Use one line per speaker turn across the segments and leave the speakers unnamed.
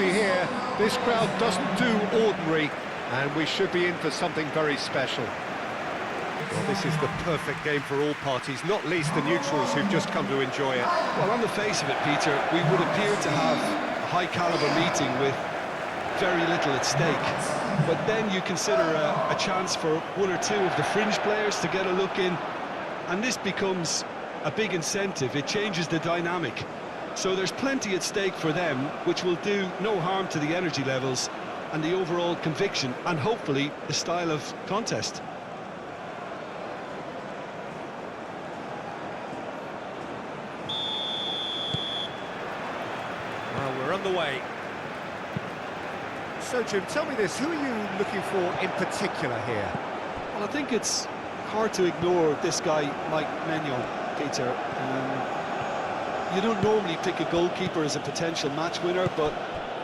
nicely here. This crowd doesn't do ordinary, and we should be in for something very special. Well, this is the perfect game for all parties, not least the neutrals who've just come to enjoy it.
Well, on the face of it, Peter, we would appear to have a high-caliber meeting with very little at stake. But then you consider a chance for one or two of the fringe players to get a look in, and this becomes a big incentive. It changes the dynamic. So there's plenty at stake for them, which will do no harm to the energy levels and the overall conviction, and hopefully the style of contest.
Well, we're underway. So, Jim, tell me this, who are you looking for in particular here?
Well, I think it's hard to ignore this guy, Mike Maignan, Peter. You don't normally pick a goalkeeper as a potential match winner, but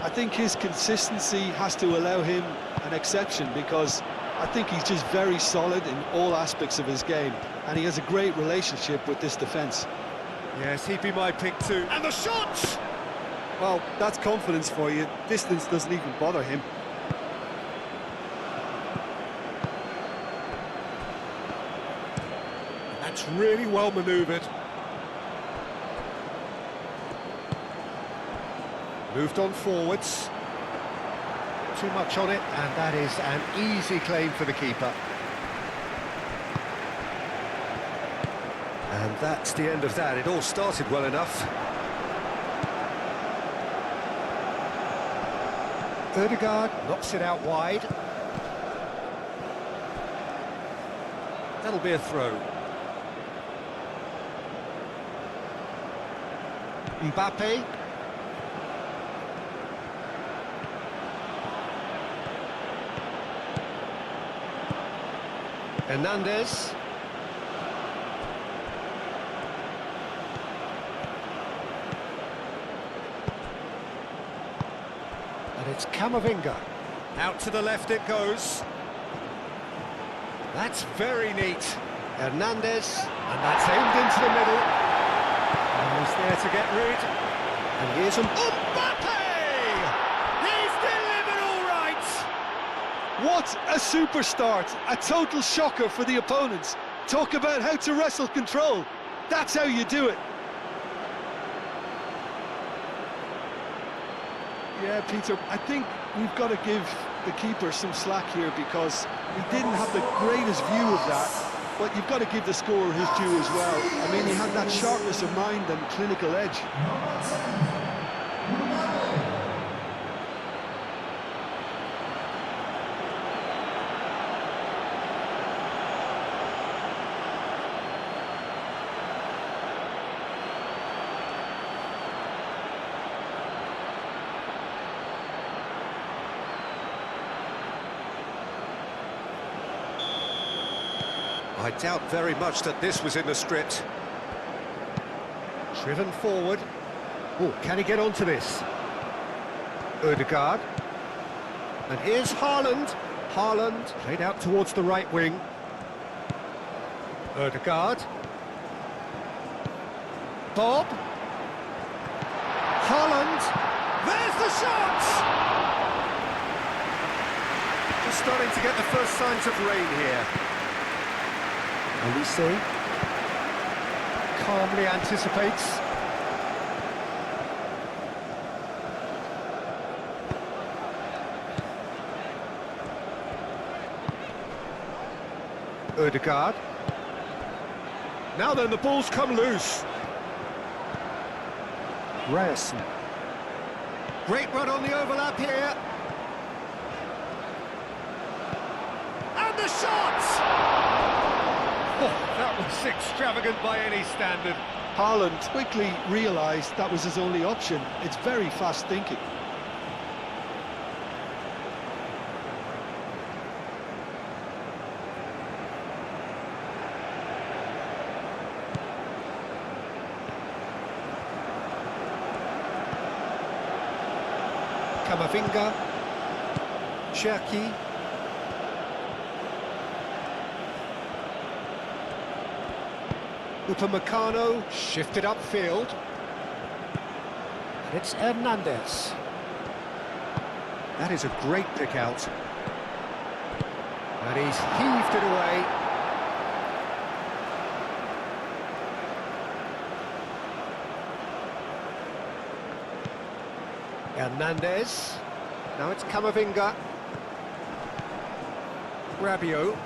I think his consistency has to allow him an exception, because I think he's just very solid in all aspects of his game, and he has a great relationship with this defence.
Yes, he'd be my pick too. And the shots!
Well, that's confidence for you. Distance doesn't even bother him.
That's really well manoeuvred. Moved on forwards. Too much on it, and that is an easy claim for the keeper. And that's the end of that. It all started well enough. Ødegaard knocks it out wide. That'll be a throw. Mbappe. Hernandez. And it's Camavinga. Out to the left it goes. That's very neat. Hernandez, and that's aimed into the middle. And he's there to get rid. And here's Mbappe! He's delivered all right!
What a super start! A total shocker for the opponents. Talk about how to wrestle control. That's how you do it. Yeah, Peter, I think we've got to give the keeper some slack here, because he didn't have the greatest view of that, but you've got to give the scorer his due as well. I mean, he had that sharpness of mind and clinical edge.
I doubt very much that this was in the script. Driven forward. Oh, can he get onto this? Ødegaard. And here's Haaland. Haaland played out towards the right wing. Ødegaard. Bob. Haaland. There's the shot! Just starting to get the first signs of rain here. Olise calmly anticipates. Ødegaard. Now then, the ball's come loose. Ryerson. Great run on the overlap here. And the shot! Oh, that was extravagant by any standard.
Haaland quickly realised that was his only option. It's very fast thinking.
Camavinga. Cherki. Upamecano shifted upfield. And it's Hernandez. That is a great pick out. And he's heaved it away. Hernandez. Now it's Camavinga. Rabiot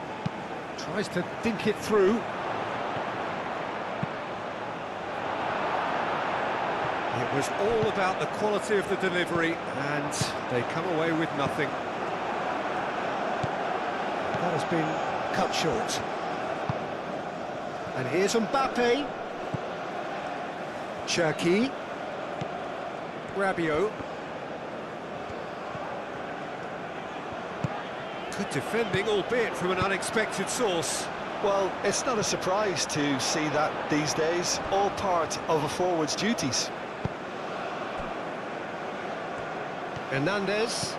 tries to dink it through. It was all about the quality of the delivery, and they come away with nothing. That has been cut short. And here's Mbappe. Cherki. Rabiot. Good defending, albeit from an unexpected source.
Well, it's not a surprise to see that these days, all part of a forward's duties.
Hernandez.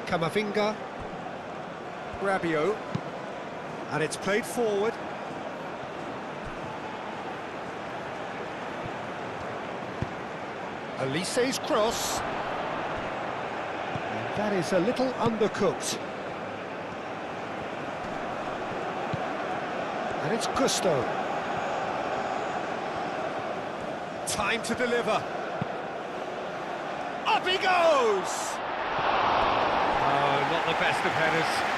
Camavinga. Rabiot. And it's played forward. Elise's cross. And that is a little undercooked. And it's Gusto. Time to deliver. Up he goes! Oh, not the best of headers.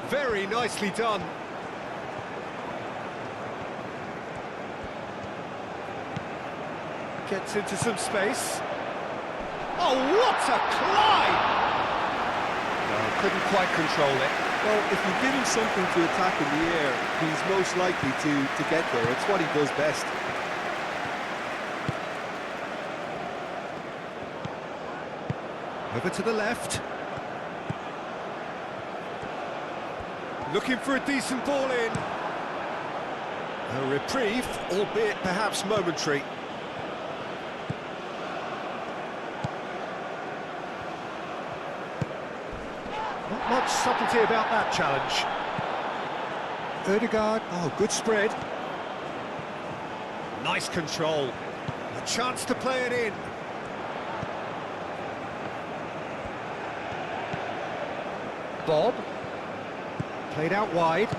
Very nicely done. Gets into some space. Oh, what a climb! No, couldn't quite control it.
Well, if you give him something to attack in the air, he's most likely to get there. It's what he does best.
Over to the left. Looking for a decent ball in. A reprieve, albeit perhaps momentary. Not much subtlety about that challenge. Ødegaard, oh, good spread. Nice control. A chance to play it in. Bob. Played out wide.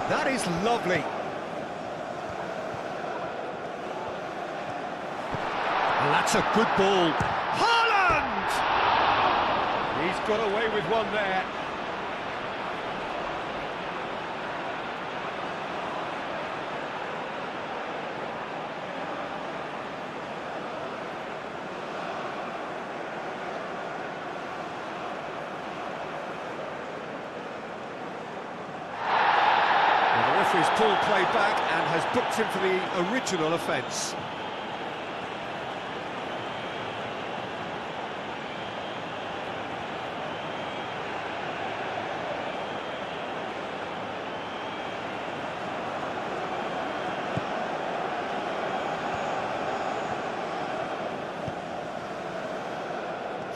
That is lovely. And that's a good ball. Haaland! He's got away with one there. He's pulled play back and has booked him for the original offence.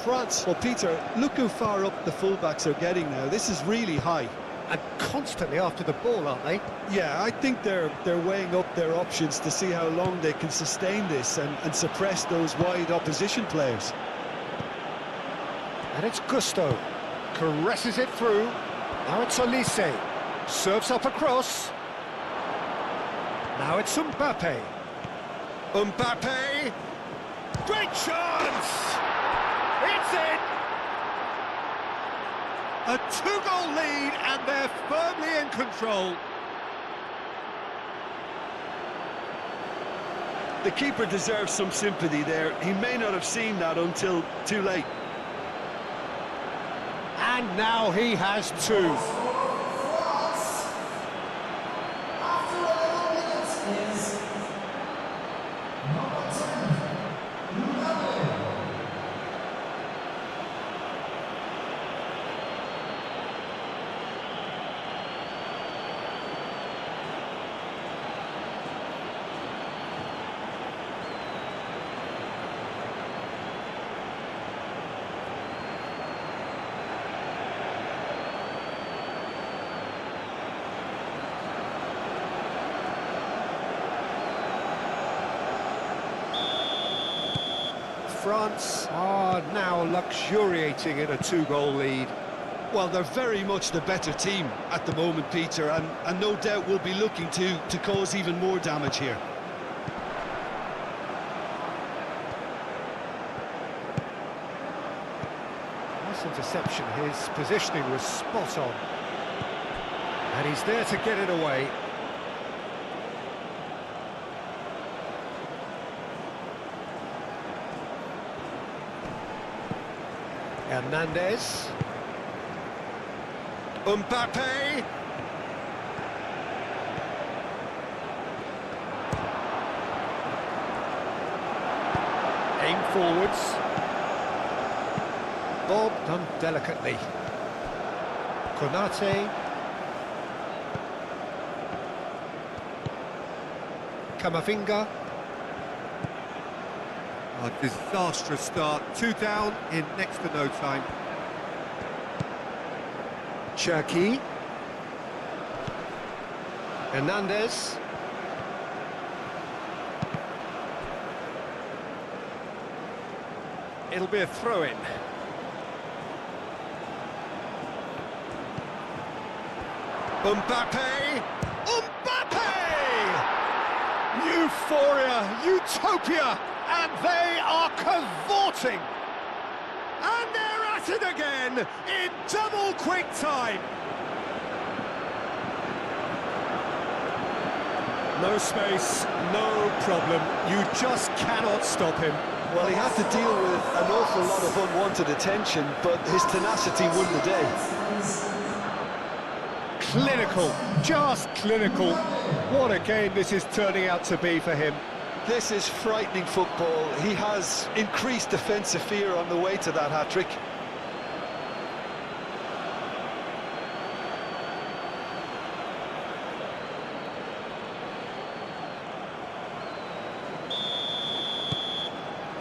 France. Well, Peter, look how far up the fullbacks are getting now. This is really high.
And constantly after the ball, aren't they?
Yeah, I think they're weighing up their options to see how long they can sustain this and suppress those wide opposition players.
And it's Gusto. Caresses it through. Now it's Elise. Serves up across. Now it's Mbappe. Mbappe! Great chance! It's in! A two-goal lead, and they're firmly in control.
The keeper deserves some sympathy there. He may not have seen that until too late.
And now he has two. France are now luxuriating in a two-goal lead.
Well, they're very much the better team at the moment, Peter, and no doubt will be looking to cause even more damage here.
Nice interception, his positioning was spot on. And he's there to get it away. Hernandez. Mbappe. Aim forwards. Bob done delicately. Konate. Kamavinga. A disastrous start. 2 down in next to no time. Cherki. Hernandez. It'll be a throw-in. Mbappe! Mbappe! Euphoria, utopia, and they are cavorting. And they're at it again in double quick time. No space, no problem. You just cannot stop him.
Well, he had to deal with an awful lot of unwanted attention, but his tenacity won the day.
Clinical, just clinical. What a game this is turning out to be for him.
This is frightening football. He has increased defensive fear on the way to that hat-trick.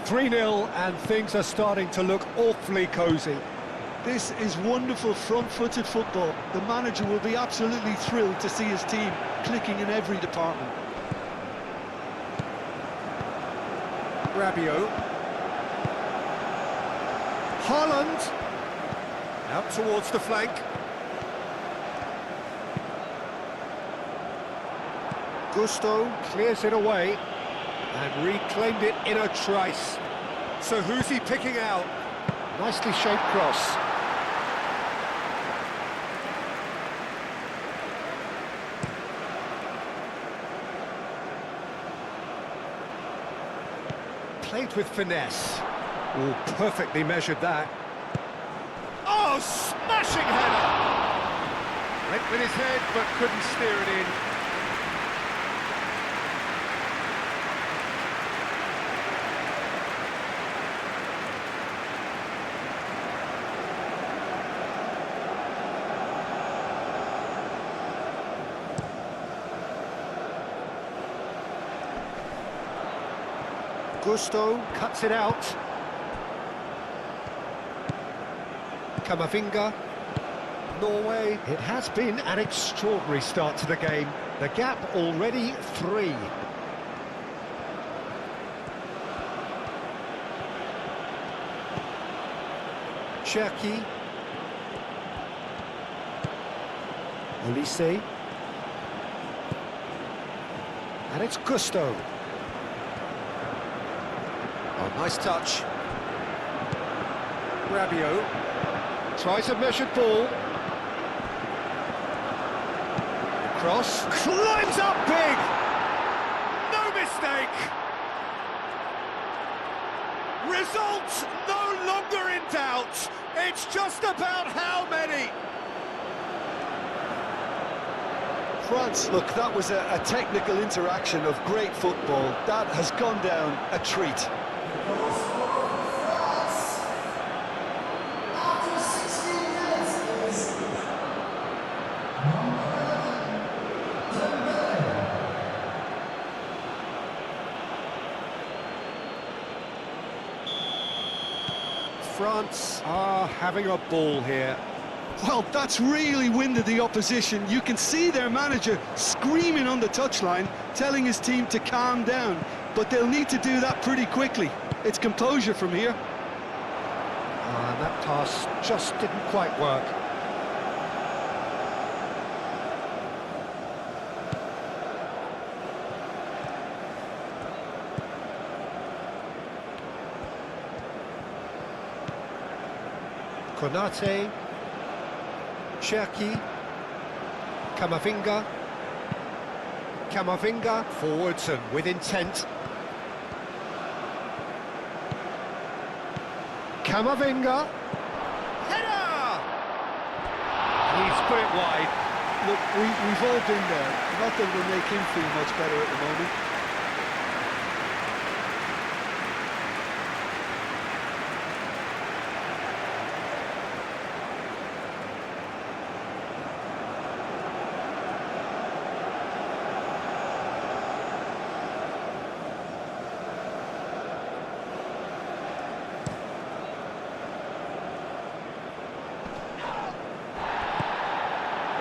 "3-0 and things are starting to look awfully cosy.
This is wonderful front-footed football. The manager will be absolutely thrilled to see his team clicking in every department.
Rabiot. Haaland. Out towards the flank. Gusto clears it away and reclaimed it in a trice. So who's he picking out? Nicely shaped cross. Played with finesse. Oh, perfectly measured that. Oh, smashing header! Went with his head, but couldn't steer it in. Gusto cuts it out. Kamavinga. Norway. It has been an extraordinary start to the game. The gap already 3. Cherki. Olise. And it's Gusto. Oh, nice touch. Rabiot tries a measured ball. Cross, climbs up big! No mistake! Result no longer in doubt. It's just about how many.
France, look, that was a technical interaction of great football. That has gone down a treat.
France are having a ball here.
Well, that's really winded the opposition. You can see their manager screaming on the touchline, telling his team to calm down. but they'll need to do that pretty quickly. It's composure from here.
And that pass just didn't quite work. Konate, Cherki, Camavinga, forwards and with intent. Camavinga, header! He's put it wide.
Look, we've all been there. Nothing will make him feel much better at the moment.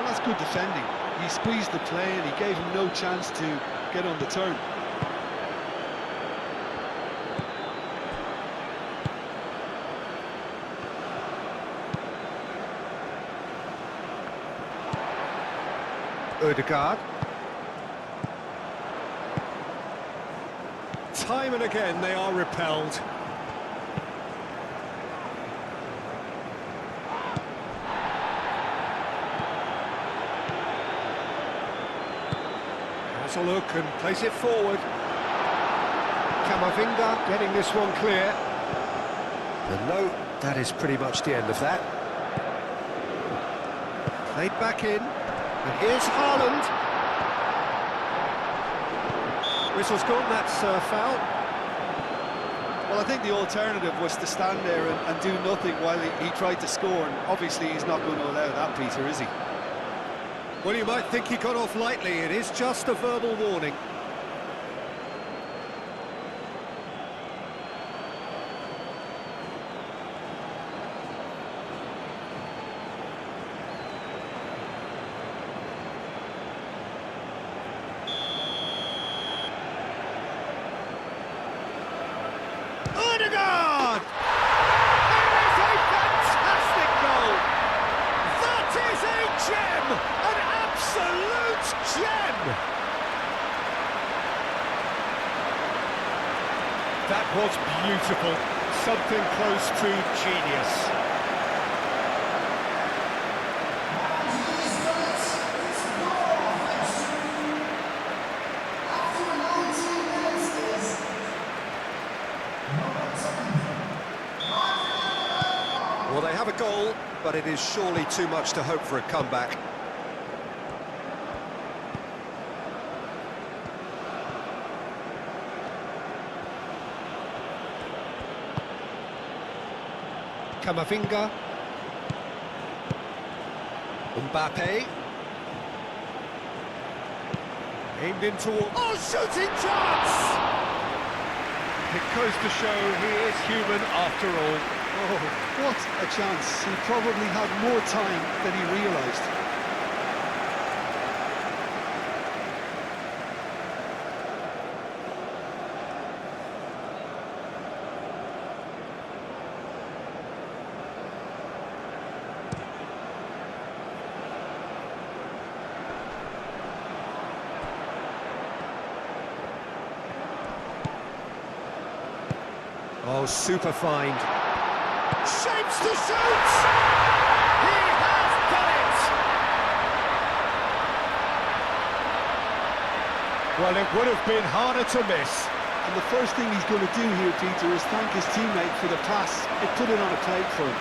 That's good defending. He squeezed the play and he gave him no chance to get on the turn.
Ødegaard. Time and again they are repelled. Has a look and plays it forward. Camavinga getting this one clear. And no, that is pretty much the end of that. Played back in. And here's Haaland. Whistle's gone, that's foul.
Well, I think the alternative was to stand there and do nothing while he tried to score, and obviously he's not going to allow that, Peter, is he?
Well, you might think he got off lightly. It is just a verbal warning. Ødegaard! It is a fantastic goal! That is a gem! An absolute gem! That was beautiful. Something close to genius. Well, they have a goal, but it is surely too much to hope for a comeback. Camavinga. Mbappe. Aimed in toward... Oh, shooting chance! It goes to show he is human after all.
Oh, what a chance. He probably had more time than he realised.
Oh, super find. Shapes to shoot! He has done it! Well, it would have been harder to miss.
And the first thing he's going to do here, Peter, is thank his teammate for the pass. It put it on a plate for him.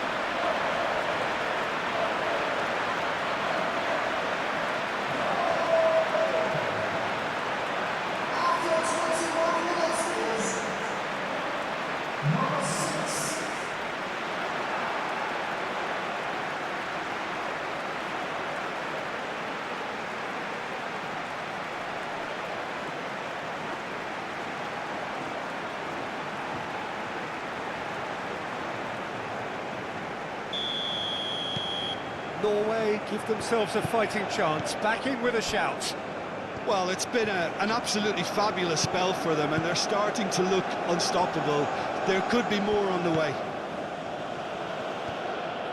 Norway give themselves a fighting chance, back in with a shout.
Well, it's been an absolutely fabulous spell for them, and they're starting to look unstoppable. There could be more on the way.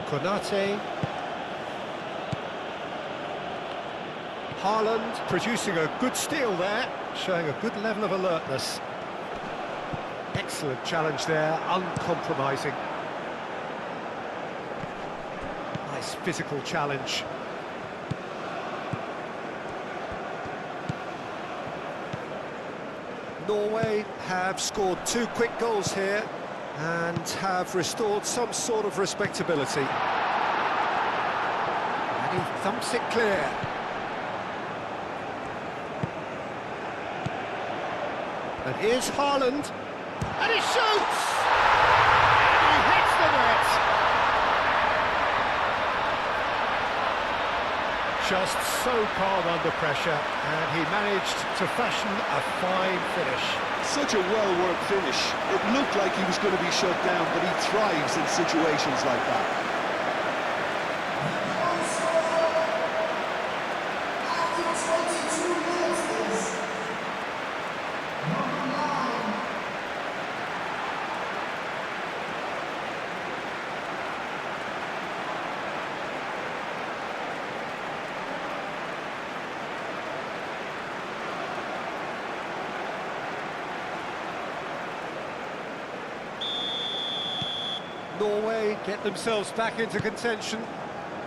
Konate. Haaland producing a good steal there, showing a good level of alertness. Excellent challenge there, uncompromising. Nice physical challenge. Norway have scored 2 quick goals here and have restored some sort of respectability. And he thumps it clear. And here's Haaland, and he shoots! And he hits the net! Just so calm under pressure, and he managed to fashion a fine finish.
Such a well-worked finish. It looked like he was going to be shut down, but he thrives in situations like that.
Norway get themselves back into contention.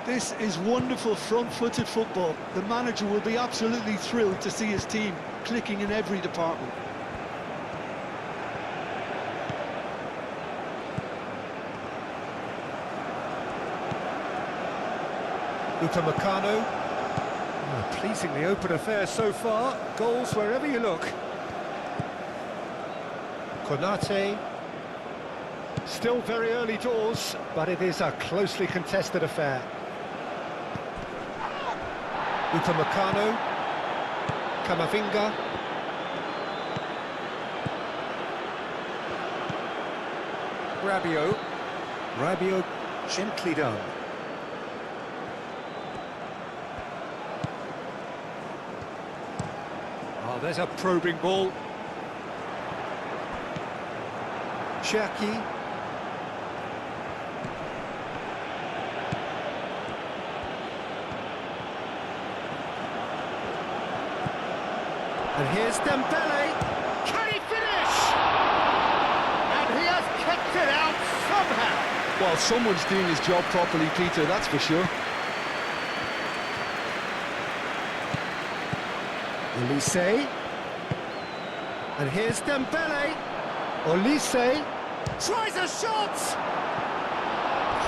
This is wonderful front-footed football. The manager will be absolutely thrilled to see his team clicking in every department.
Upamecano. Pleasingly open affair so far. Goals wherever you look. Konate. Still very early doors, but it is a closely contested affair. Upamecano. Camavinga. Rabiot gently done. Oh, there's a probing ball. Cherki. And here's Dembele. Can he finish? And he has kept it out somehow.
Well, someone's doing his job properly, Peter, that's for sure.
Olise. And here's Dembele. Olise tries a shot.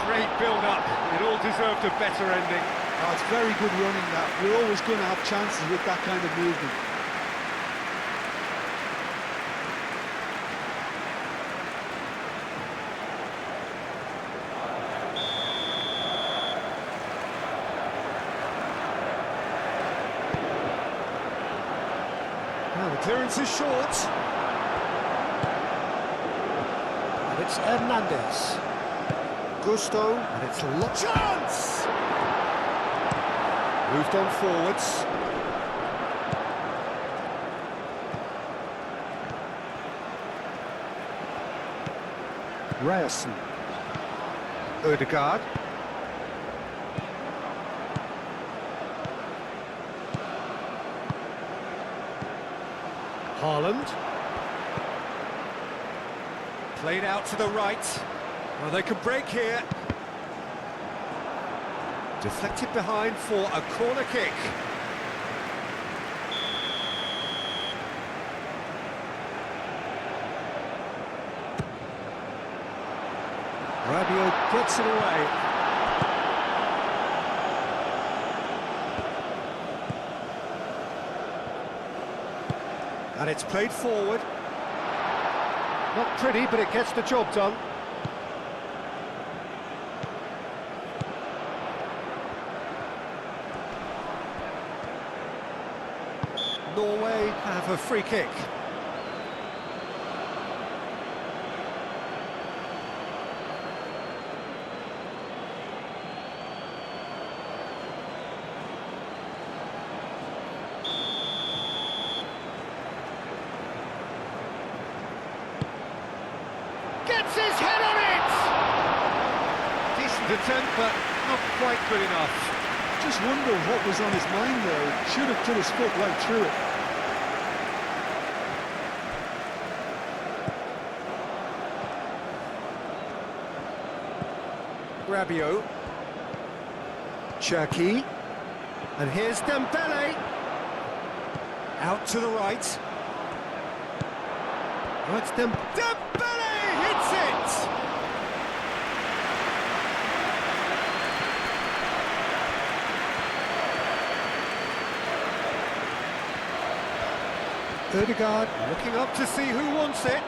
Great build-up. It all deserved a better ending.
Oh, it's very good running that. You're always going to have chances with that kind of movement.
Well, the clearance is short. And it's Hernandez. Gusto, and it's a chance! Moved on forwards. Ryerson. Ødegaard. Haaland. Played out to the right. Well, they could break here. Deflected behind for a corner kick. Rabiot gets it away. And it's played forward. Not pretty, but it gets the job done. Norway have a free kick. Gets his head on it! Decent attempt, but not quite good enough.
Just wonder what was on his mind there. Should have put his foot right through it.
Rabiot. Cherki. And here's Dembele. Out to the right. Oh, it's Dembele hits it! Ødegaard looking up to see who wants it.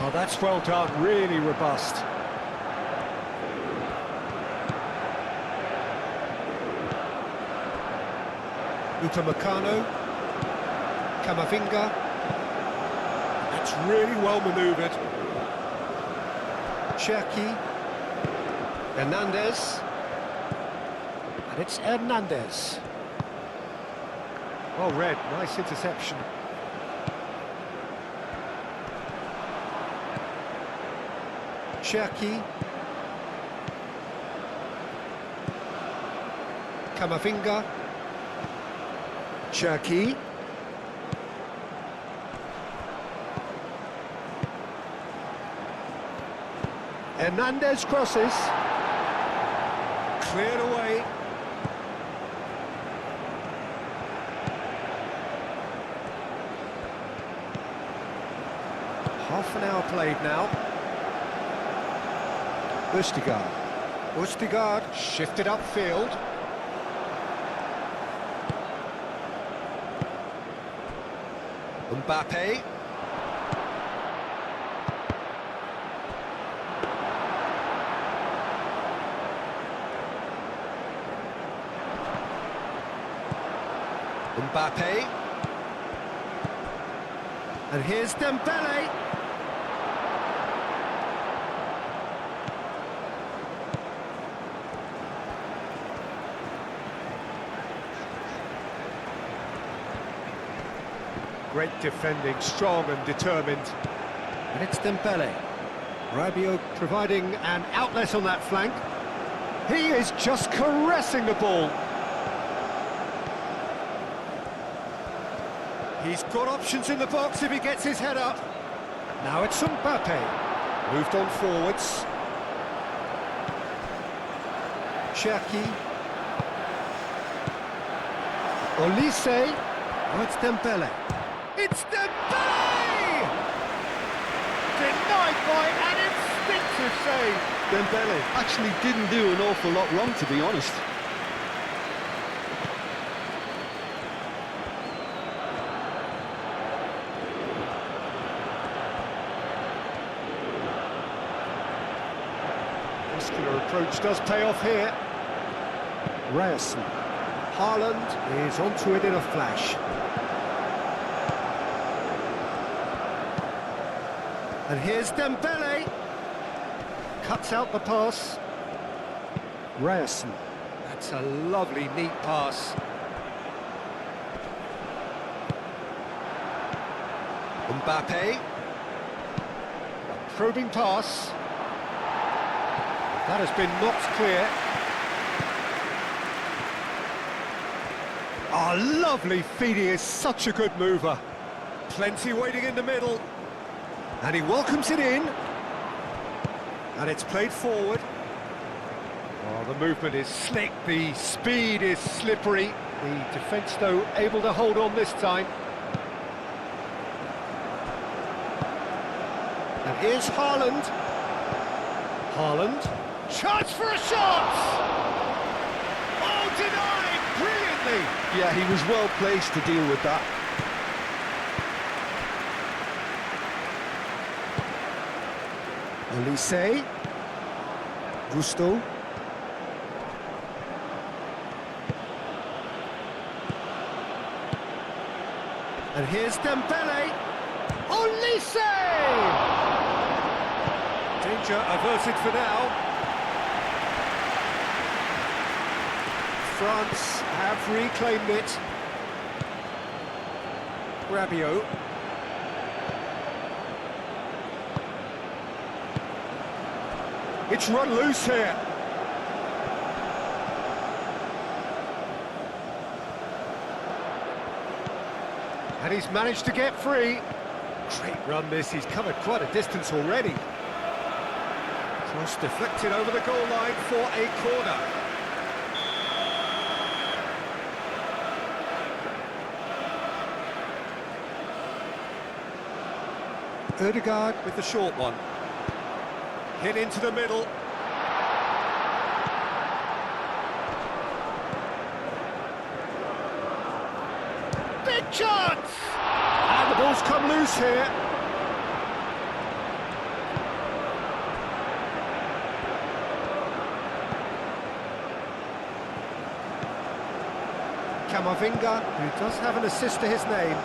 Oh, that's well done, really robust. Upamecano, Camavinga. That's really well manoeuvred. Cherki, Hernandez, and it's Hernandez. Well read, nice interception. Cherki, Camavinga, Cherki, Hernandez crosses, cleared away. Half an hour played now. Ødegaard shifted upfield. Mbappe. Mbappe. And here's Dembele. Great defending, strong and determined. And it's Dembele. Rabiot providing an outlet on that flank. He is just caressing the ball. He's got options in the box if he gets his head up. Now it's Mbappe. Moved on forwards. Cherki. Olise. Oh, it's Dembele. It's Dembele! Denied by an instinctive save.
Dembele actually didn't do an awful lot wrong, to be honest.
Muscular approach does pay off here. Ryerson. Haaland is onto it in a flash. And here's Dembele. Cuts out the pass. Ryerson. That's a lovely, neat pass. Mbappe. A probing pass. That has been knocked clear. Oh, lovely feed. He is such a good mover. Plenty waiting in the middle. And he welcomes it in. And it's played forward. Oh, the movement is slick. The speed is slippery. The defence, though, able to hold on this time. And here's Haaland. Haaland. Chance for a shot! Oh, denied brilliantly!
Yeah, he was well placed to deal with that.
Olise. Gusto. And here's Dembele. Olise! Danger averted for now. France have reclaimed it. Rabiot. It's run loose here. And he's managed to get free. Great run this, he's covered quite a distance already. Cross deflected over the goal line for a corner. Ødegaard with the short one. Hit into the middle. Big chance! And the ball's come loose here. Camavinga, who does have an assist to his name.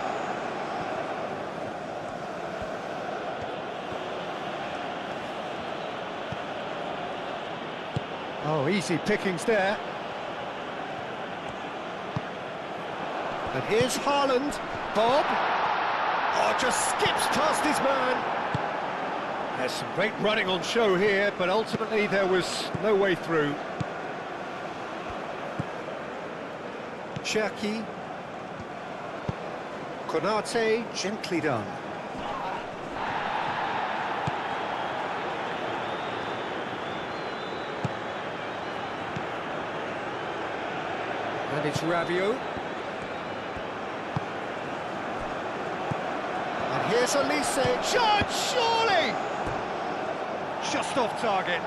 Oh, easy pickings there. And here's Haaland. Bob. Oh, just skips past his man. There's some great running on show here, but ultimately there was no way through. Cherki. Konate, gently done. And it's Rabiot. And here's Elise. Shot, surely! Just off target.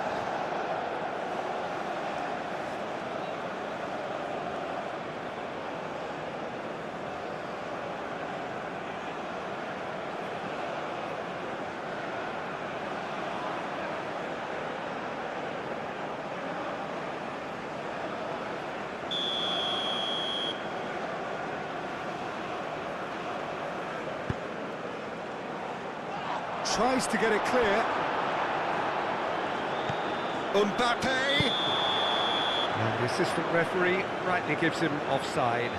Tries to get it clear. Mbappe! And the assistant referee rightly gives him offside.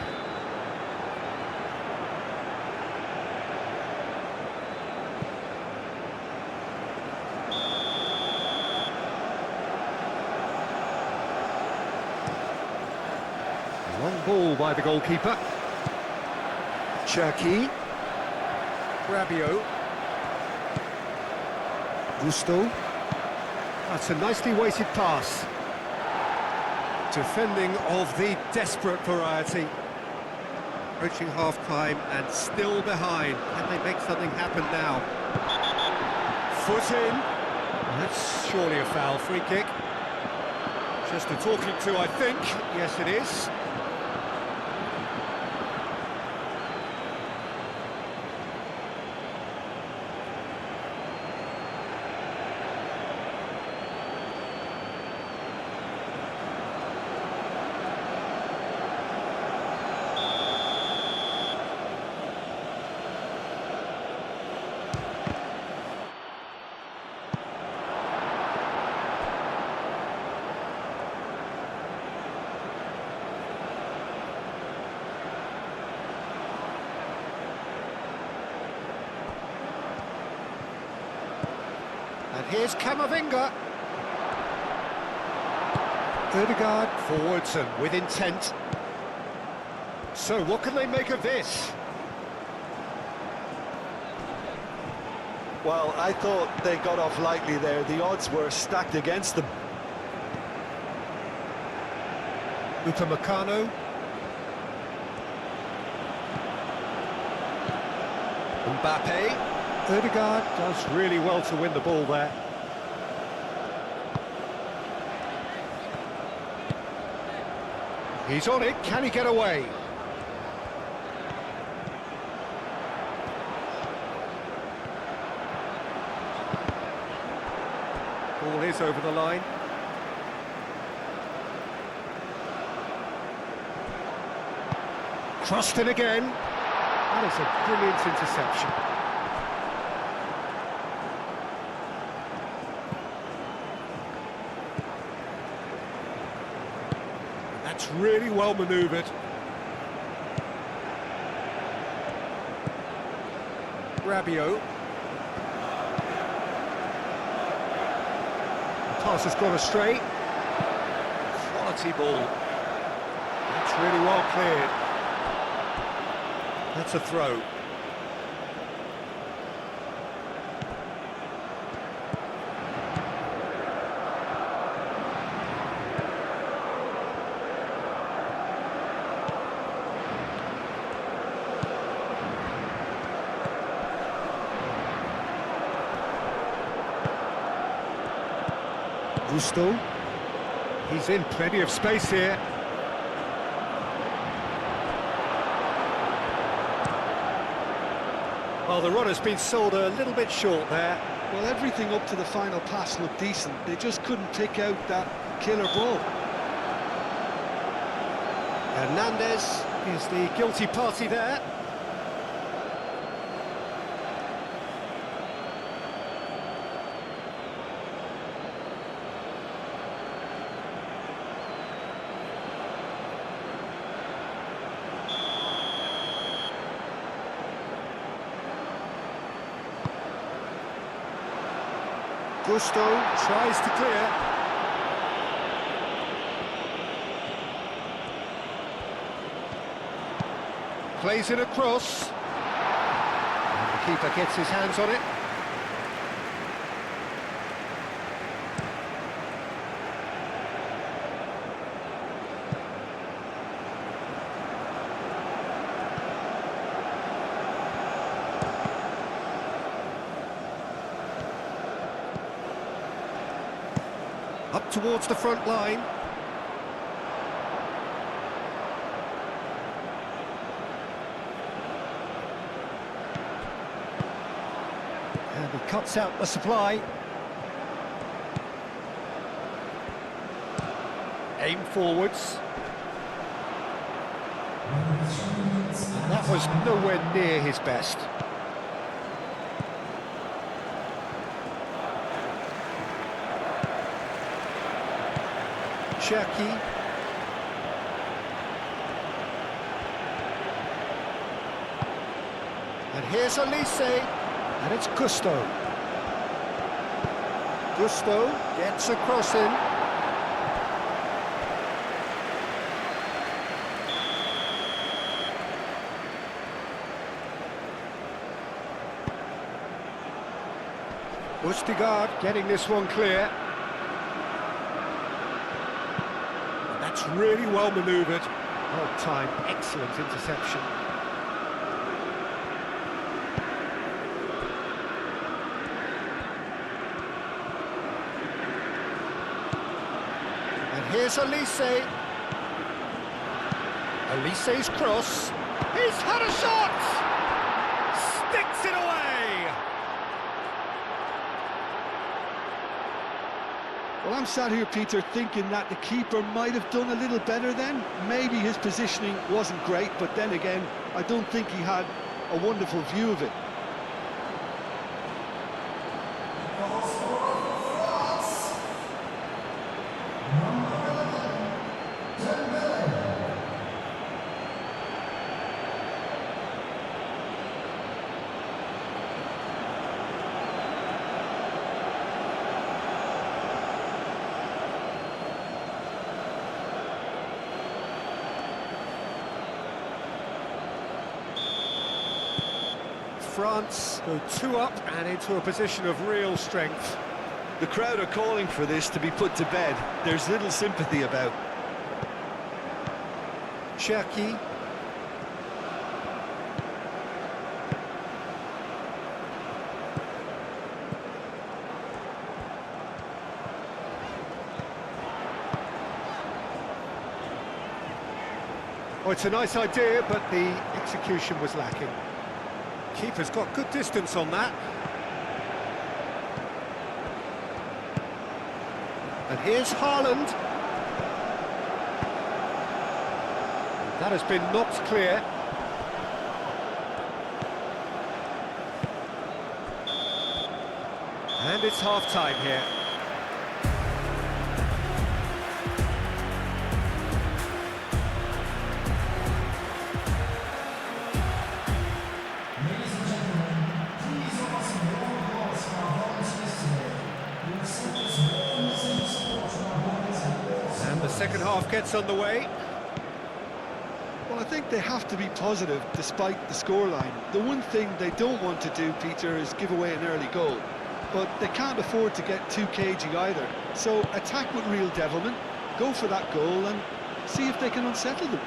Long ball by the goalkeeper. Cherki. Rabiot. Gusto. That's a nicely weighted pass. Defending of the desperate variety. Approaching half-time and still behind. Can they make something happen now? Foot in. That's surely a foul. Free kick. Just a talking to, I think. Yes, it is. And here's Camavinga. Ødegaard forwards and with intent. So what can they make of this?
Well, I thought they got off lightly there. The odds were stacked against them.
Upamecano. Mbappe. Ødegaard does really well to win the ball there. He's on it, can he get away? Ball is over the line. Crossed in again. That is a brilliant interception. That's really well manoeuvred. Rabiot. pass has gone astray. Quality ball. That's really well cleared. That's a throw. Gusto. He's in plenty of space here. Well, the run has been sold a little bit short there.
Well, everything up to the final pass looked decent. They just couldn't pick out that killer ball.
Hernandez is the guilty party there. Gusto tries to clear. Plays it across. And the keeper gets his hands on it. Up towards the front line. And he cuts out the supply. Aim forwards. That was nowhere near his best. Cherki. And here's Elise, and it's Gusto. Gusto gets a cross in. Ustigard getting this one clear. That's really well manoeuvred. Well timed, excellent interception. And here's Elise. Elise's cross. He's had a shot! Sticks it away!
Well, I'm sat here, Peter, thinking that the keeper might have done a little better then. Maybe his positioning wasn't great, but then again, I don't think he had a wonderful view of it.
France go 2 up and into a position of real strength.
The crowd are calling for this to be put to bed. There's little sympathy about.
Cherki. Oh, it's a nice idea, but the execution was lacking. Keeper's got good distance on that. And here's Haaland. That has been knocked clear. And it's half-time here. the second half gets underway.
Well, I think they have to be positive despite the scoreline. The one thing they don't want to do, Peter, is give away an early goal. But they can't afford to get too cagey either. So attack with real devilment, go for that goal and see if they can unsettle them.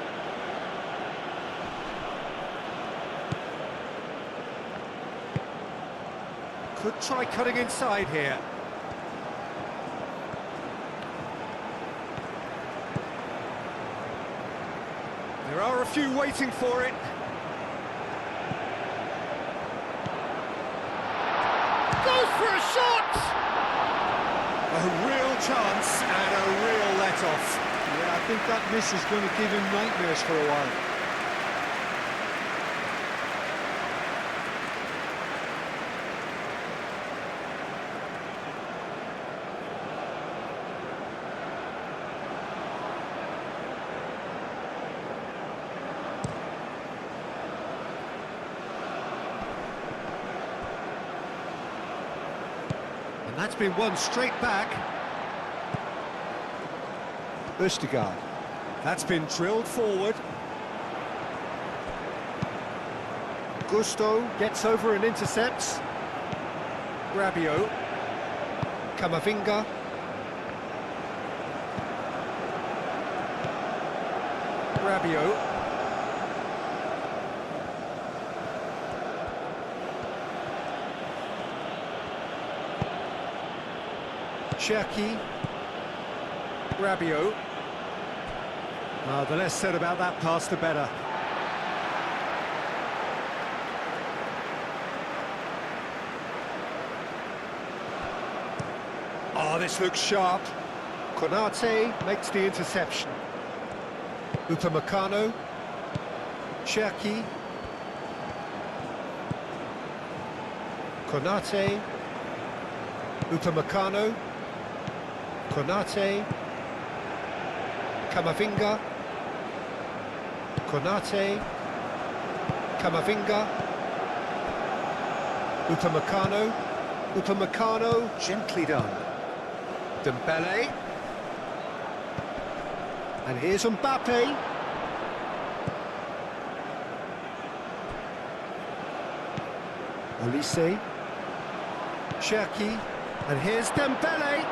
Could try cutting inside here. There are a few waiting for it. Goes for a shot! A real chance and a real let-off.
Yeah, I think that miss is going to give him nightmares for a while.
And that's been won straight back. Østigard. That's been drilled forward. Gusto gets over and intercepts. Rabiot. Camavinga. Rabiot. Cherki. Rabiot. The less said about that pass, the better. Oh, this looks sharp. Konate makes the interception. Upamecano. Cherki. Konate. Upamecano. Konate. Camavinga. Konate. Camavinga. Upamecano. Upamecano, gently done. Dembele. And here's Mbappe. Olise. Cherki. And here's Dembele.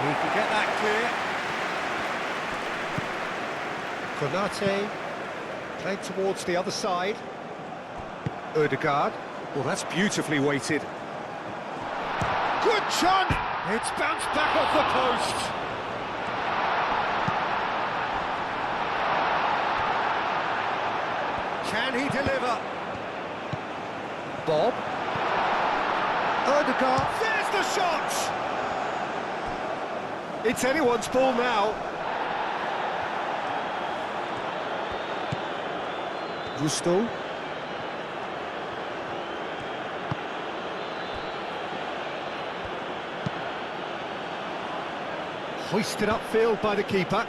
He can get that clear. Konate. Played towards the other side. Ødegaard. Well, that's beautifully weighted. Good shot! It's bounced back off the post. Can he deliver? Bob. Ødegaard. There's the shot! It's anyone's ball now. Gusto. Hoisted upfield by the keeper.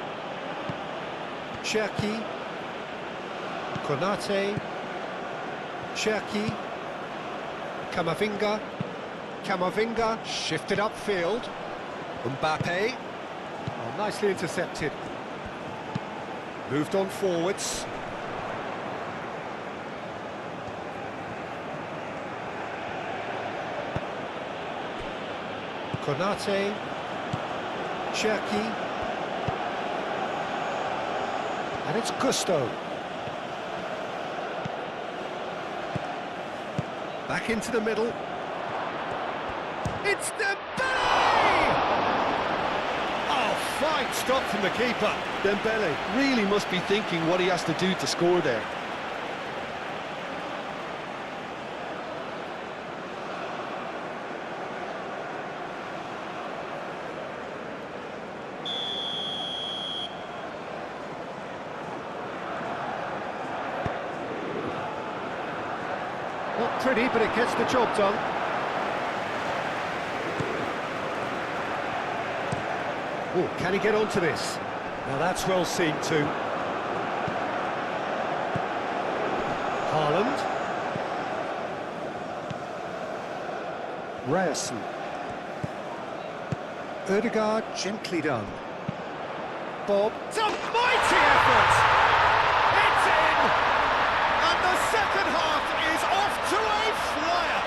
Cherki. Konate. Cherki. Camavinga. Camavinga shifted upfield. Mbappe. Oh, nicely intercepted. Moved on forwards. Konate. Cherki. And it's Gusto. Back into the middle. It's Dembele! Oh, fine stop from the keeper.
Dembele really must be thinking what he has to do to score there.
Not pretty, but it gets the job done. Oh, can he get onto this? Now that's well seen too. Haaland. Ryerson. Ødegaard, gently done. Bob. It's a mighty effort! It's in! And the second half is off to a flyer!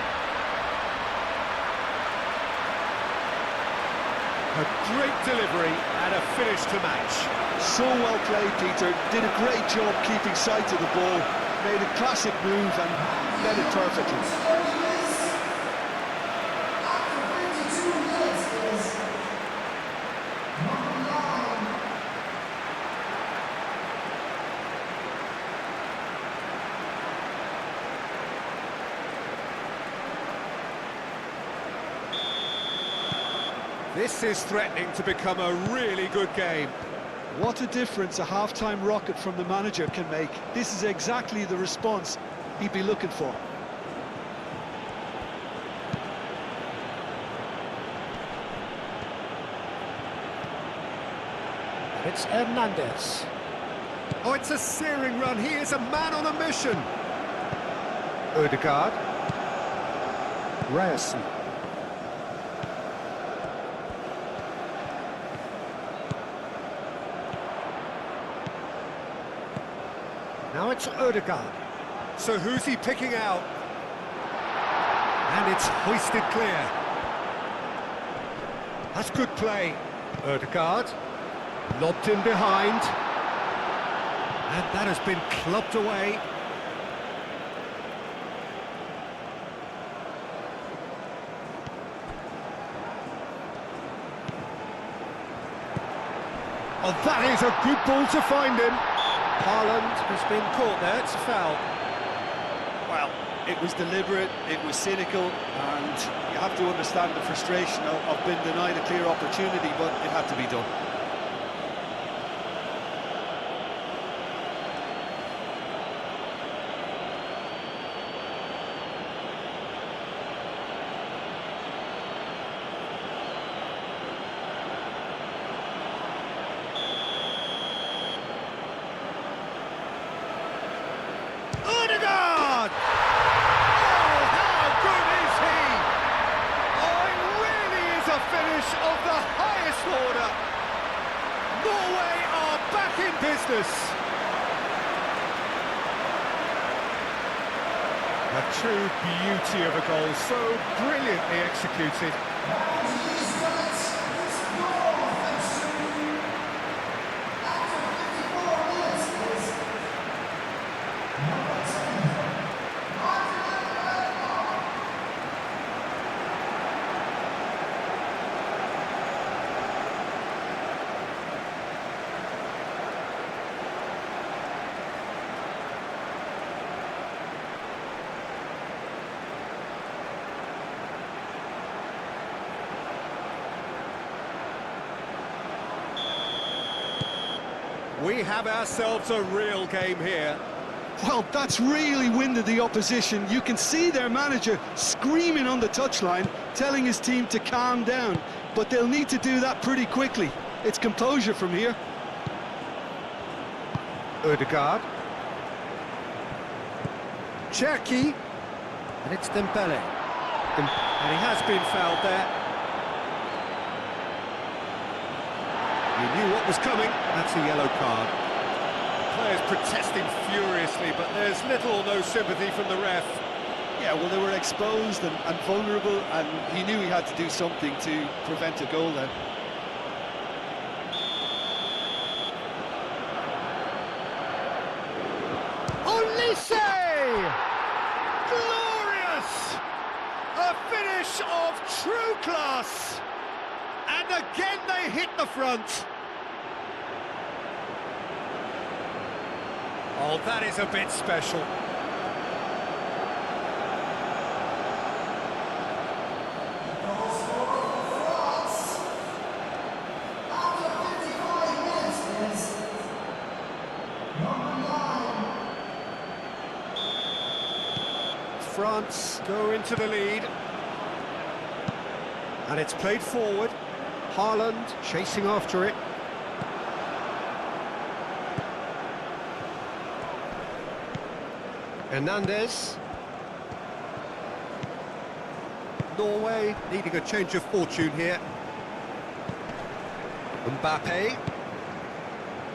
A great delivery and a finish to match.
So well played, Peter. Did a great job keeping sight of the ball. Made a classic move and led it perfectly.
This is threatening to become a really good game.
What a difference a half-time rocket from the manager can make. This is exactly the response he'd be looking for.
It's Hernandez. Oh, it's a searing run. He is a man on a mission. Odegaard. Ryerson. Now it's Odegaard. So who's he picking out? And it's hoisted clear. That's good play. Odegaard. Lobbed in behind. And that has been clubbed away. Oh, that is a good ball to find him. Haaland has been caught there, it's a foul.
Well, it was deliberate, it was cynical, and you have to understand the frustration of being denied a clear opportunity, but it had to be done.
Odegaard! Oh, how good is he? Oh, it really is a finish of the highest order. Norway are back in business. A true beauty of a goal, so brilliantly executed. We have ourselves a real game here.
Well, that's really winded the opposition. You can see their manager screaming on the touchline, telling his team to calm down, but they'll need to do that pretty quickly. It's composure from here.
Odegaard. Cherki. And it's Dembele. And he has been fouled there. He knew what was coming. That's a yellow card. Players protesting furiously, but there's little or no sympathy from the ref.
Yeah, well, they were exposed and vulnerable, and he knew he had to do something to prevent a goal then.
Olise! Glorious! A finish of true class! And again they hit the front. Oh, that is a bit special. France go into the lead. And it's played forward. Haaland chasing after it. Hernandez. Norway needing a change of fortune here. Mbappe.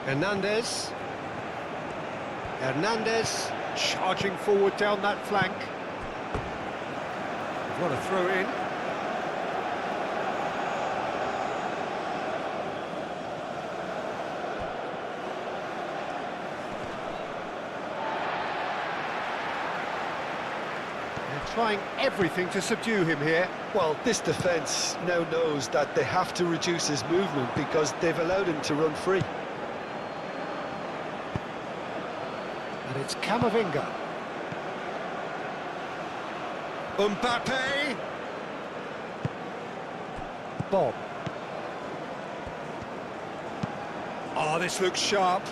Hernandez. Hernandez charging forward down that flank. What a throw in. They're trying everything to subdue him here.
Well, this defence now knows that they have to reduce his movement because they've allowed him to run free.
And it's Camavinga. Mbappe. Bob. Oh, this looks sharp.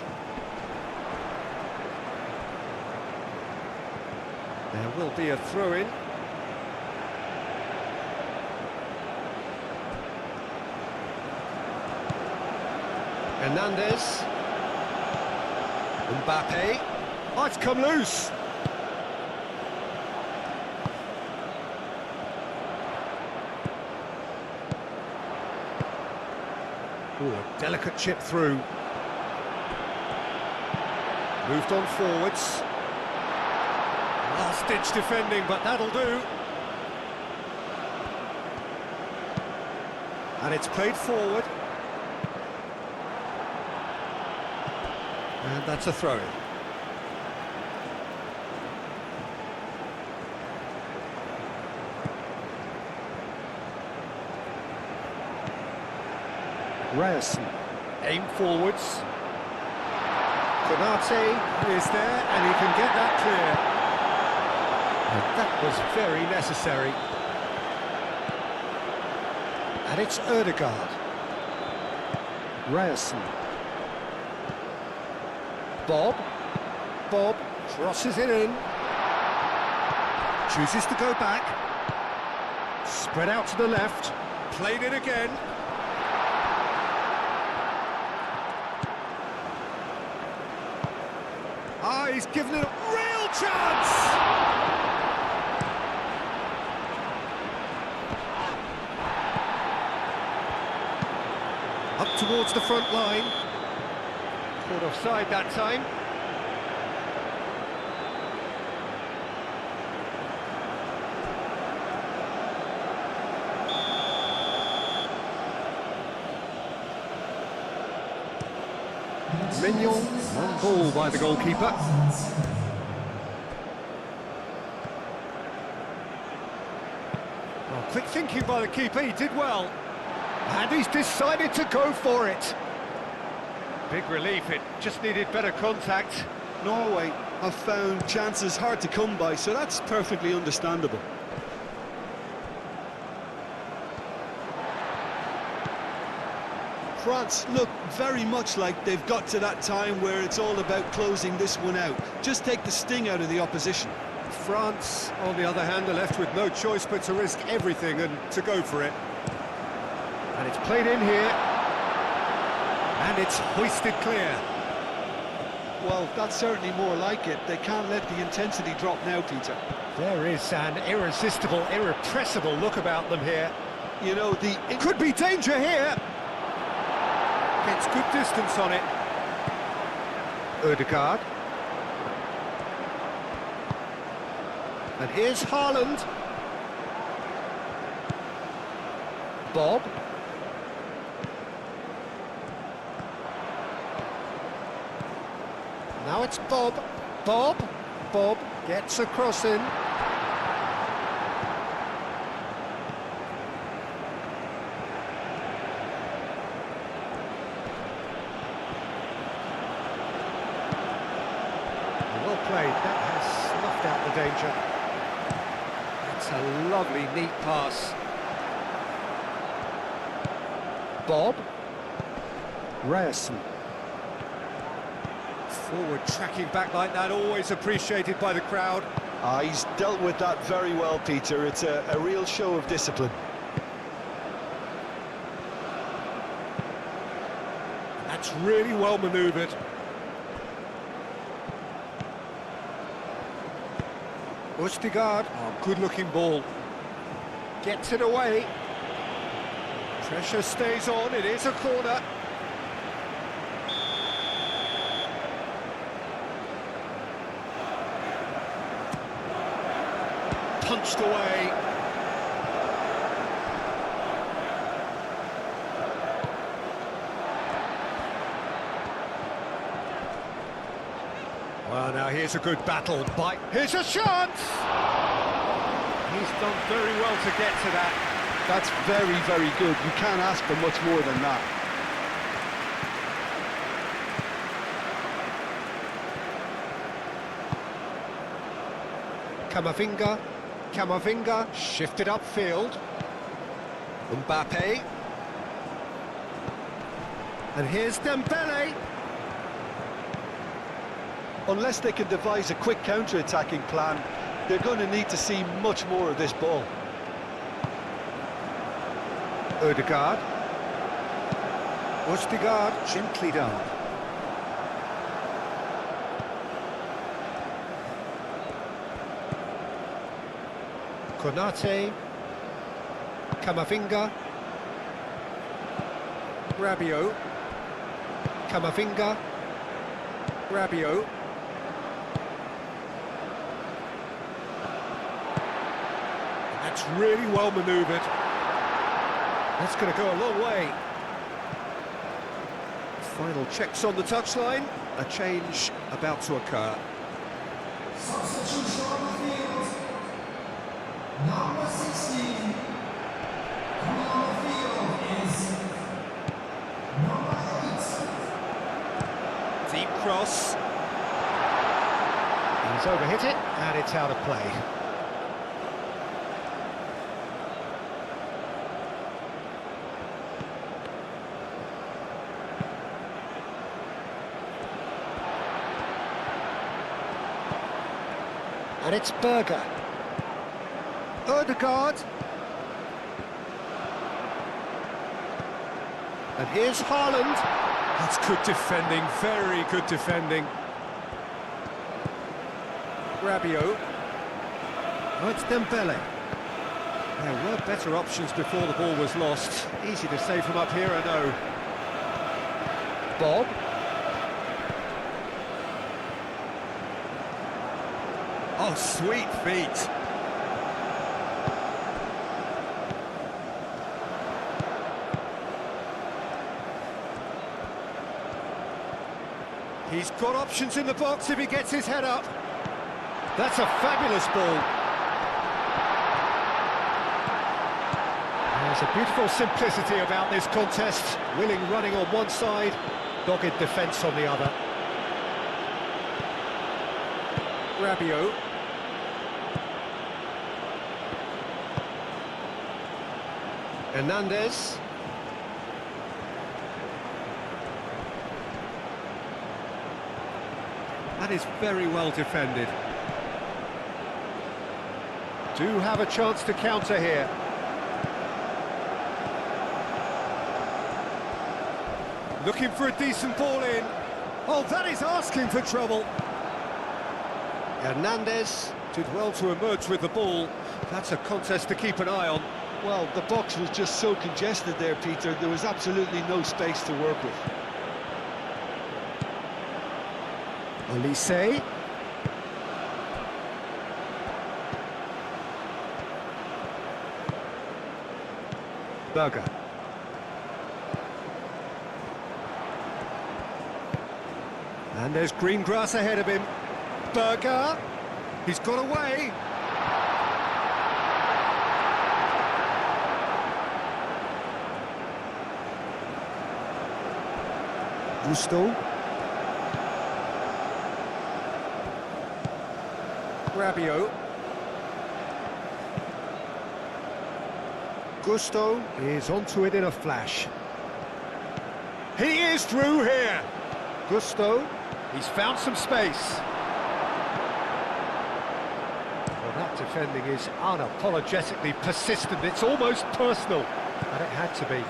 There will be a throw-in. Hernandez. Mbappe. Oh, it's come loose. Ooh, a delicate chip through. Moved on forwards. Last-ditch defending, but that'll do. And it's played forward. And that's a throw-in. Ryerson, aim forwards. Konate is there, and he can get that clear. And that was very necessary. And it's Ødegaard. Ryerson. Bob. Bob crosses it in. Chooses to go back. Spread out to the left. Played it again. Ah, he's given it a real chance! Up towards the front line. Caught offside that time. Mignon, on ball by the goalkeeper. Well, quick thinking by the keeper, he did well. And he's decided to go for it. Big relief, it just needed better contact.
Norway have found chances hard to come by, so that's perfectly understandable. France look very much like they've got to that time where it's all about closing this one out. Just take the sting out of the opposition.
France, on the other hand, are left with no choice but to risk everything and to go for it. And it's played in here. And it's hoisted clear.
Well, that's certainly more like it. They can't let the intensity drop now, Peter.
There is an irresistible, irrepressible look about them here.
You know,
It could be danger here. Gets good distance on it. Ødegaard. And here's Haaland. Bob. Now it's Bob. Bob. Bob gets a cross in. Well played. That has snuffed out the danger. It's a lovely, neat pass. Bob. Ryerson. Forward tracking back like that, always appreciated by the crowd.
He's dealt with that very well, Peter. It's a real show of discipline.
That's really well manoeuvred. Ødegaard, oh, good-looking ball. Gets it away. Pressure stays on, it is a corner. punched away. Well, now here's a good battle. Here's a chance! He's done very well to get to that.
That's very, very good. You can't ask for much more than that.
Camavinga, shifted upfield. Mbappe. And here's Dembele.
Unless they can devise a quick counter-attacking plan, they're going to need to see much more of this ball.
Ødegaard. Ødegaard, gently done. Konate. Camavinga. Rabiot. Camavinga. Rabiot. That's really well manoeuvred. That's going to go a long way. Final checks on the touchline. A change about to occur.
Substitution on the field. Number 16. Coming on the field is number 8.
Deep cross. He's overhit it, and it's out of play. And it's Berger. Ødegaard. And here's Haaland. That's good defending, very good defending. Rabiot. Oh, it's Dembele. There were better options before the ball was lost. Easy to say from up here, I know. Bob. Oh, sweet feet. He's got options in the box if he gets his head up. That's a fabulous ball. There's a beautiful simplicity about this contest. Willing running on one side, dogged defence on the other. Rabiot. Hernandez. That is very well defended. Do have a chance to counter here. Looking for a decent ball in. Oh, that is asking for trouble. Hernandez did well to emerge with the ball. That's a contest to keep an eye on.
Well, the box was just so congested there, Peter. There was absolutely no space to work with.
Olise. Berger. And there's green grass ahead of him. Berger. He's got away. Gusto. Rabiot. Gusto is onto it in a flash. He is through here. Gusto, he's found some space. Well, that defending is unapologetically persistent. It's almost personal, and it had to be.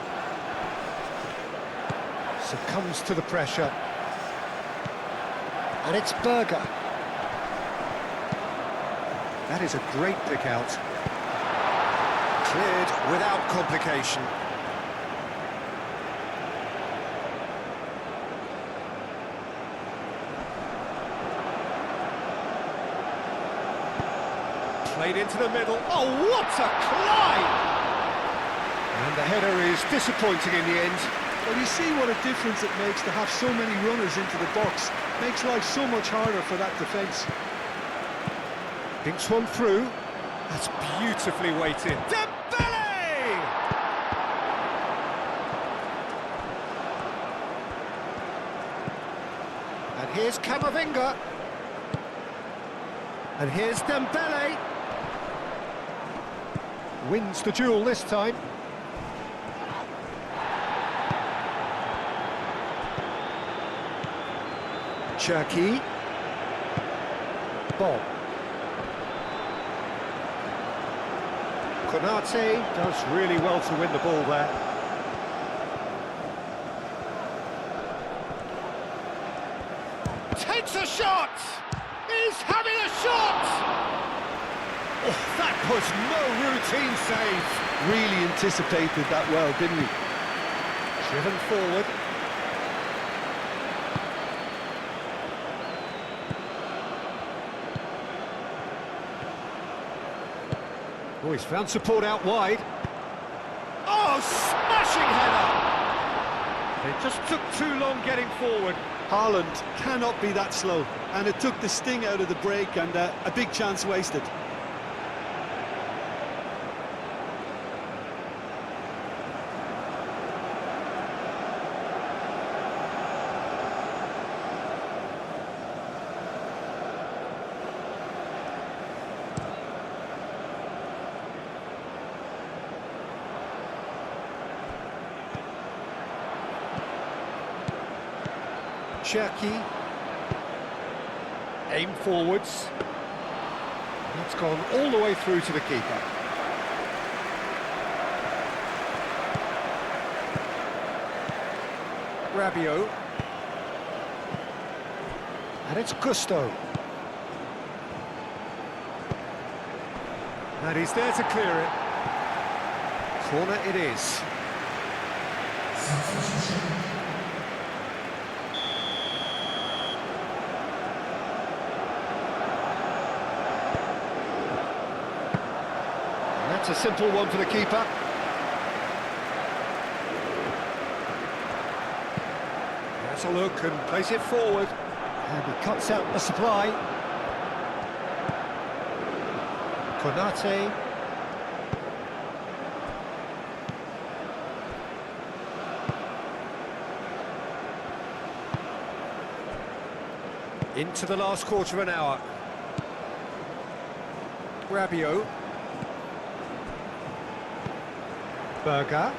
Succumbs to the pressure. And it's Berger. That is a great pick out. Cleared without complication. Played into the middle. Oh, what a climb! And the header is disappointing in the end.
Well, you see what a difference it makes to have so many runners into the box. Makes life so much harder for that defence.
Dinks one through. That's beautifully weighted. Dembele! And here's Camavinga. And here's Dembele. Wins the duel this time. Cherky. Bob. Konate does really well to win the ball there. Takes a shot! He's having a shot! Oh, that was no routine save.
Really anticipated that well, didn't he?
Driven forward. Oh, he's found support out wide. Oh, smashing header! They just took too long getting forward.
Haaland cannot be that slow, and it took the sting out of the break, and a big chance wasted.
Cherky. Aim forwards. That's gone all the way through to the keeper. Rabiot. And it's Gusto. And he's there to clear it. Corner it is. That's a simple one for the keeper. That's a look and place it forward. And he cuts out the supply. Konate. Into the last quarter of an hour. Rabiot. Berger.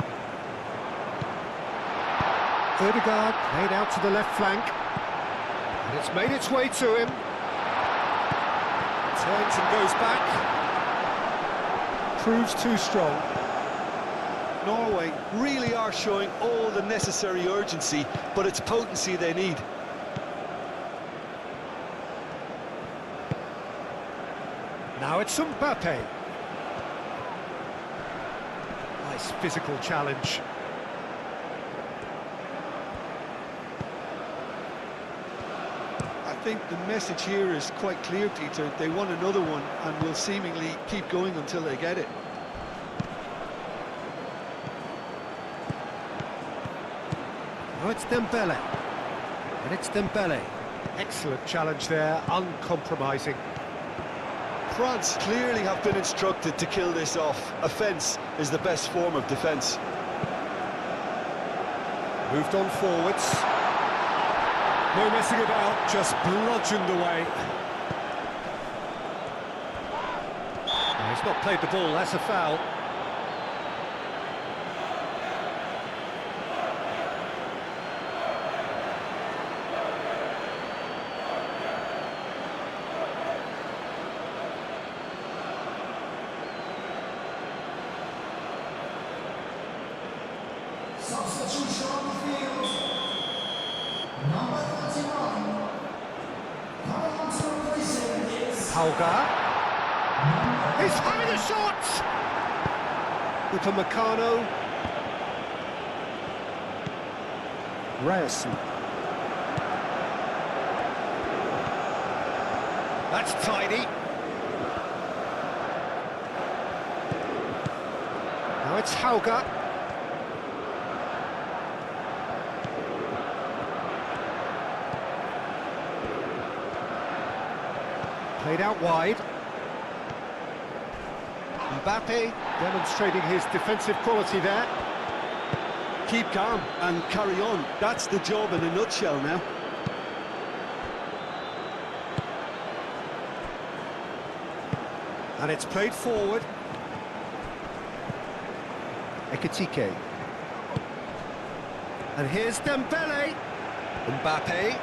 Ødegaard played out to the left flank. And it's made its way to him. Turns and goes back. Proves too strong.
Norway really are showing all the necessary urgency, but it's potency they need.
Now it's Mbappe. Nice physical challenge.
I think the message here is quite clear, Peter. They want another one and will seemingly keep going until they get it.
Now it's Dembele. And it's Dembele. Excellent challenge there, uncompromising.
France clearly have been instructed to kill this off. Offence is the best form of defence.
Moved on forwards. No messing about, just bludgeoned away. No, he's not played the ball, that's a foul.
Substitution on the field. Number 31. Coming on to replace him is
Hauga. He's having a shot! Upamecano. Ryerson. That's tidy. it's Hauger. Played out wide. Mbappe demonstrating his defensive quality there.
Keep calm and carry on. That's the job in a nutshell now.
And it's played forward. Ekitike. And here's Dembele. Mbappe.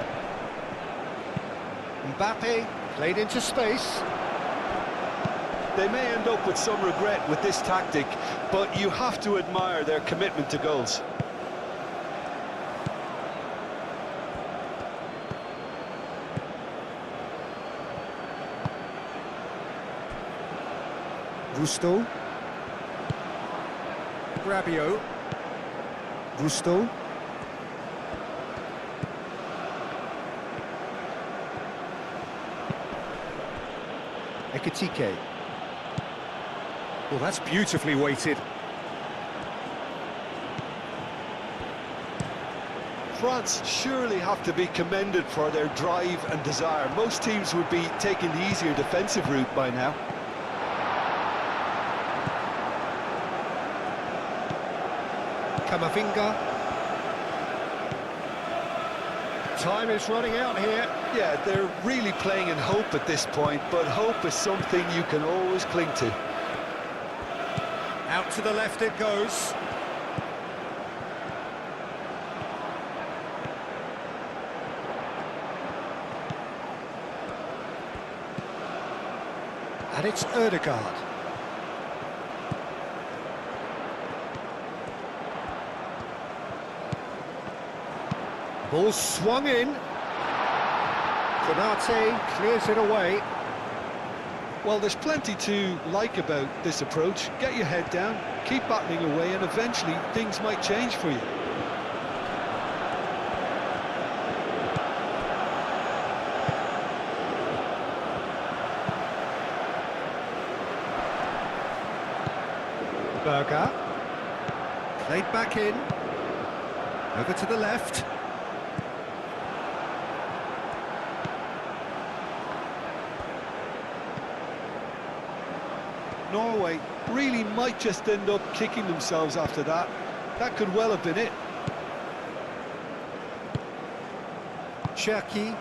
Mbappe played into space.
They may end up with some regret with this tactic, but you have to admire their commitment to goals.
Gusto. Rabiot. Gusto. Ekitike. Well, that's beautifully weighted.
France surely have to be commended for their drive and desire. Most teams would be taking the easier defensive route by now.
Camavinga. Time is running out here.
Yeah, they're really playing in hope at this point, but hope is something you can always cling to.
Out to the left it goes. And it's Ødegaard. Ball swung in. Konate clears it away.
Well, there's plenty to like about this approach. Get your head down, keep battling away, and eventually things might change for you.
Berger. Played back in. Over to the left.
Norway really might just end up kicking themselves after that. That could well have been it.
Cherki.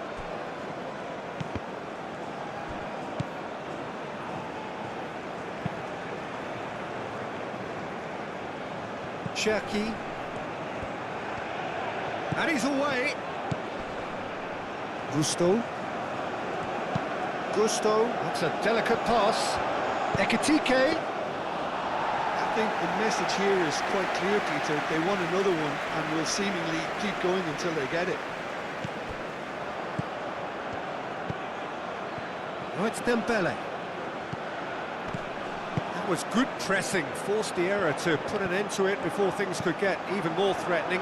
Cherki. And he's away. Gusto. Gusto. That's a delicate pass. Ekitike.
I think the message here is quite clear, Peter. They want another one and will seemingly keep going until they get it.
Oh, it's Dembele. That was good pressing, forced the error to put an end to it before things could get even more threatening.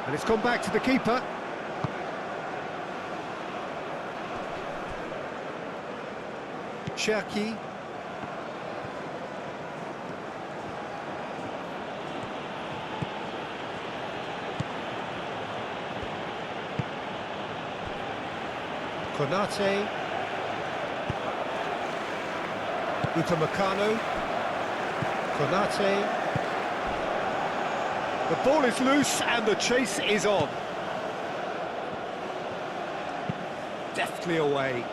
And it's gone back to the keeper. Cherki. Konate. Upamecano. Konate. The ball is loose and the chase is on. Deftly away.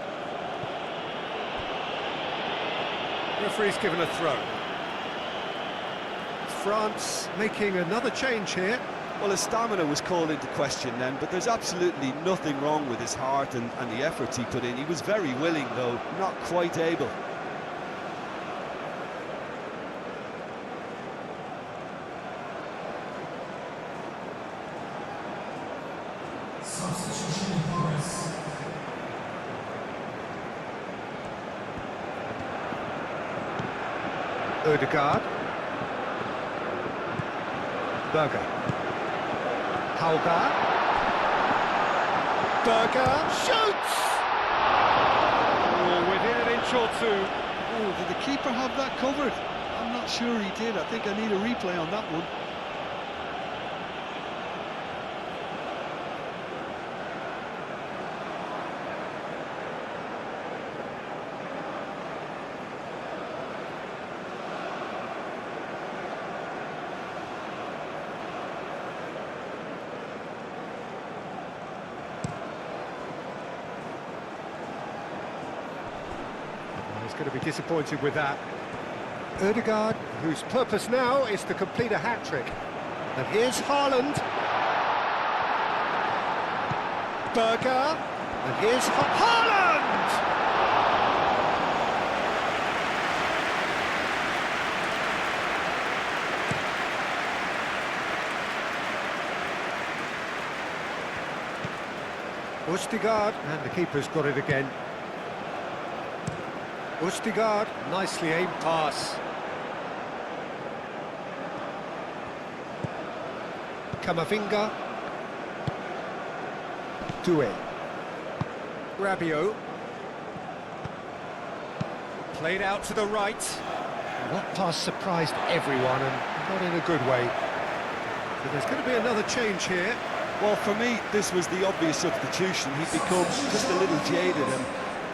Referee's given a throw. France making another change here.
Well, his stamina was called into question then, but there's absolutely nothing wrong with his heart and the efforts he put in. He was very willing, though, not quite able.
Substitution in progress.
Ødegaard. Berger. Hauger. Berger shoots! Oh, within an inch or two.
Oh, did the keeper have that covered? I'm not sure he did. I think I need a replay on that one.
He's going to be disappointed with that. Ødegaard, whose purpose now is to complete a hat-trick. And here's Haaland. Berger. And here's Haaland! Ødegaard, and the keeper's got it again. Ødegaard, nicely aimed pass. Camavinga. Doué. Rabiot. Played out to the right. That pass surprised everyone, and not in a good way. So there's going to be another change here.
Well, for me, this was the obvious substitution. He'd become just a little jaded, and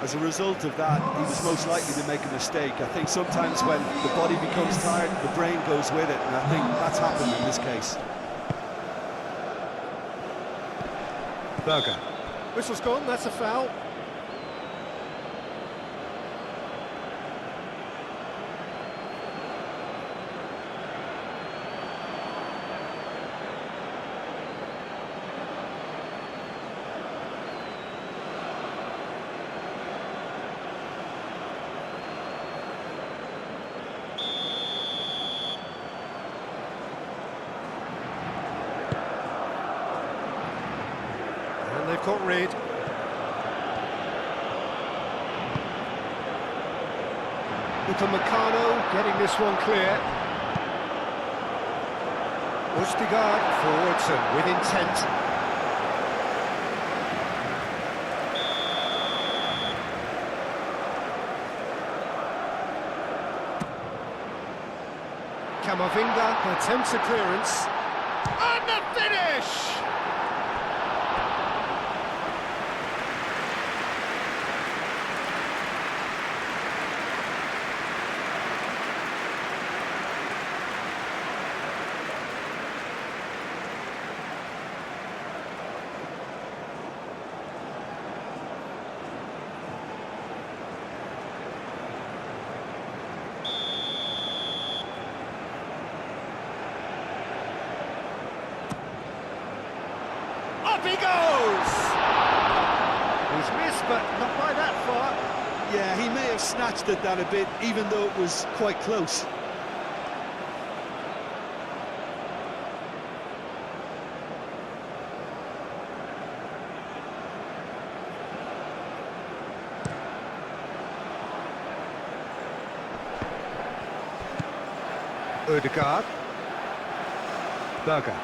as a result of that, he was most likely to make a mistake. I think sometimes when the body becomes tired, the brain goes with it, and I think that's happened in this case.
Berger. Whistle's gone, that's a foul. And they've got rid. Upamecano getting this one clear. Ødegaard forwards and with intent. Camavinga attempts a clearance. And the finish! Up he goes! He's missed, but not by that far.
Yeah, he may have snatched at that a bit, even though it was quite close.
Ødegaard. Berger.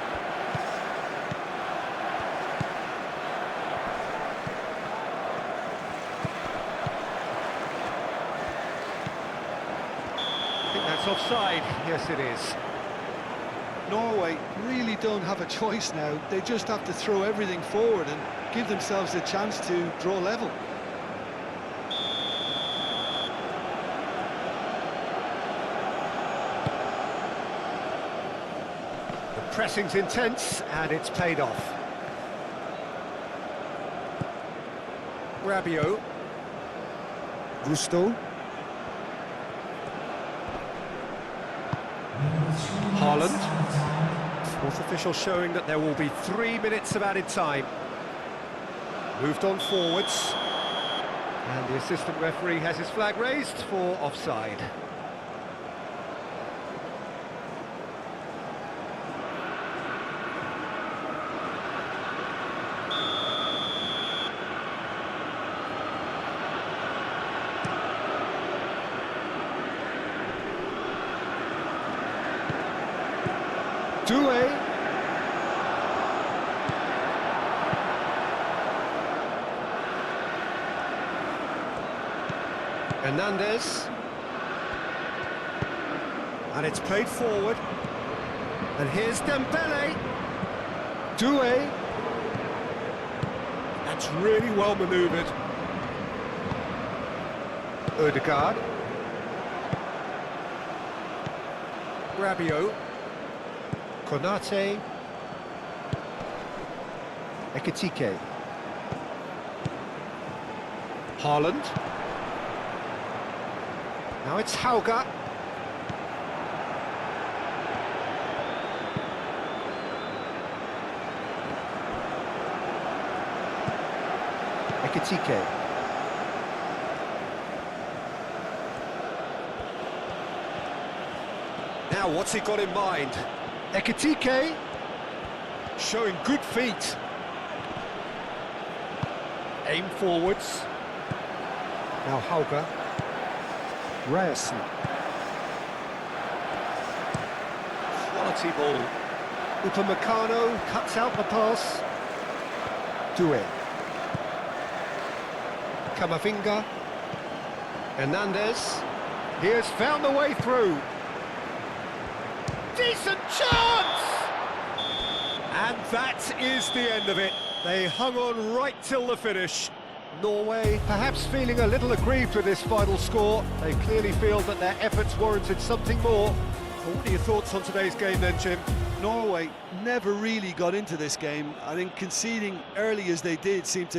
I think that's offside. Yes, it is.
Norway really don't have a choice now. They just have to throw everything forward and give themselves a chance to draw level.
The pressing's intense, and it's paid off. Rabiot. Gusto. Haaland. Fourth official showing that there will be 3 minutes of added time. Moved on forwards. And the assistant referee has his flag raised for offside. Doué. Hernandez. And it's played forward. And here's Dembele. Doué. That's really well manoeuvred. Odegaard. Rabiot. Konate. Ekitike. Haaland. Now it's Hauga. Ekitike. Now what's he got in mind? Ekitike showing good feet. Aim forwards. Now Hauga. Ryerson. Quality ball. Upamecano cuts out the pass. Doué. Camavinga. Hernandez. He has found the way through. Decent chance! And that is the end of it. They hung on right till the finish. Norway perhaps feeling a little aggrieved with this final score. They clearly feel that their efforts warranted something more. So what are your thoughts on today's game then, Jim?
Norway never really got into this game. I think conceding early as they did seemed to